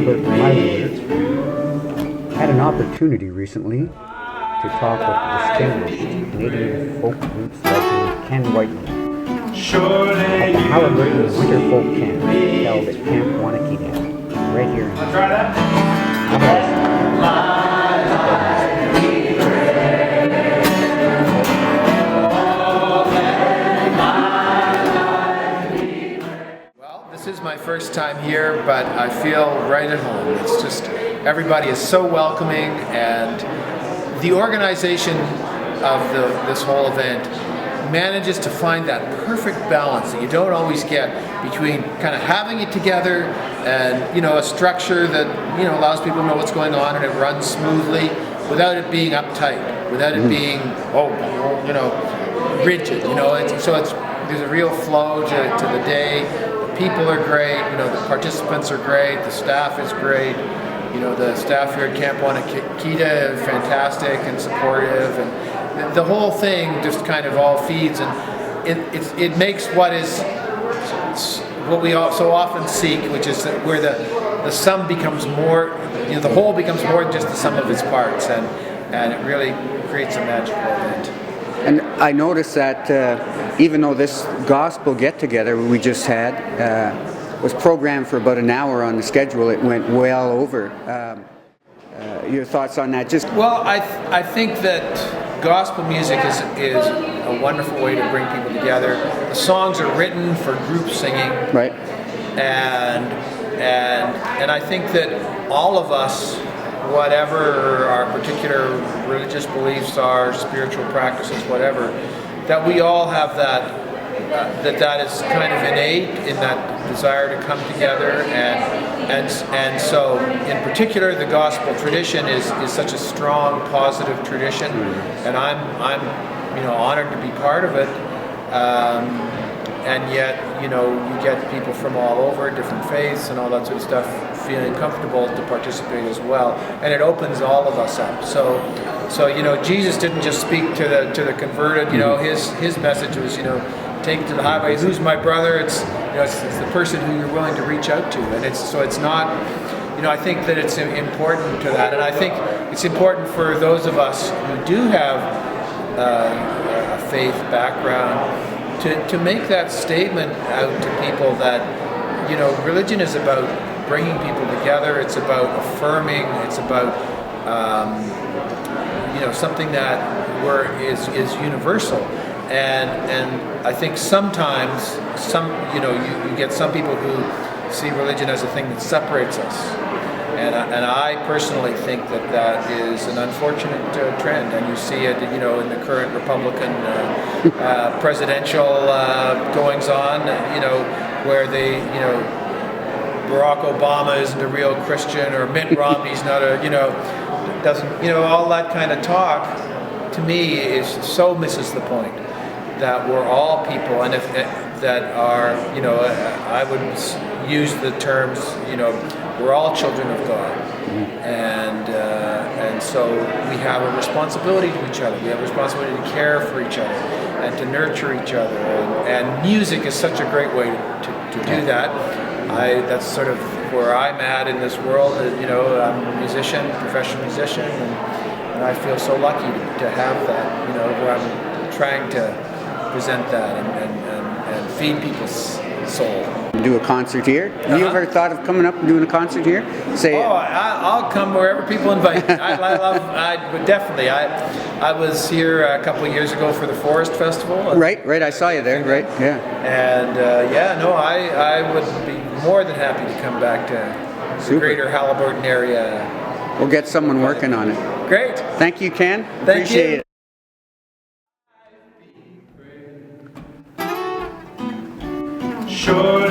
Haliburton had an opportunity recently to talk with distinguished Canadian folk groups legend KEN-WHITELY at the Haliburton Winter Folk Camp held at KEN-WHITELY right here in This is my first time here, but I feel right at home. It's just, everybody is so welcoming, and the organization of this whole event manages to find that perfect balance that you don't always get between kind of having it together and, you know, a structure that, you know, allows people to know what's going on and it runs smoothly without it being uptight, without it being, you know, rigid, you know. There's a real flow to the day. People are great, you know, the participants are great, the staff is great, you know, the staff here at Camp Wanakita is fantastic and supportive, and the whole thing just kind of all feeds, and it makes what we all so often seek, which is where the sum becomes more, you know, the whole becomes more than just the sum of its parts, and it really creates a magical event. And I noticed that even though this gospel get-together we just had was programmed for about an hour on the schedule, it went well over. Your thoughts on that? Well, I think that gospel music is a wonderful way to bring people together. The songs are written for group singing, right? And I think that all of us, whatever our particular religious beliefs are, spiritual practices, whatever, that we all have that is kind of innate in that desire to come together, and so in particular the gospel tradition is such a strong positive tradition, and I'm you know, honored to be part of it, and yet, you know, you get people from all over, different faiths and all that sort of stuff, feeling comfortable to participate as well, and it opens all of us up. So you know, Jesus didn't just speak to the converted. You know, his message was, you know, take it to the highway. Who's my brother? It's, you know, it's the person who you're willing to reach out to, and it's not. You know, I think that it's important to that, and I think it's important for those of us who do have a faith background to make that statement out to people that, you know, religion is about bringing people together. It's about affirming. It's about you know, something that is universal. And I think sometimes you know, you get some people who see religion as a thing that separates us. And I personally think that is an unfortunate trend, and you see it, you know, in the current Republican presidential goings on, you know, where you know, Barack Obama isn't a real Christian, or Mitt Romney's not a, you know, doesn't, you know, all that kind of talk to me so misses the point that we're all people, and that are, you know, I would use the terms, you know, we're all children of God, and so we have a responsibility to each other. We have a responsibility to care for each other and to nurture each other, and music is such a great way to do that. That's sort of where I'm at in this world. You know, I'm a musician, professional musician, and I feel so lucky to have that, you know, where I'm trying to present that and feed people's soul. Do a concert here? Have you ever thought of coming up and doing a concert here? I'll come wherever people invite me. But definitely. I was here a couple of years ago for the Forest Festival. Right. I saw you there. Right. Yeah. And I would be more than happy to come back to the greater Haliburton area. We'll get someone working on it. Great. Thank you, Ken. Thank you. Appreciate it. Sure.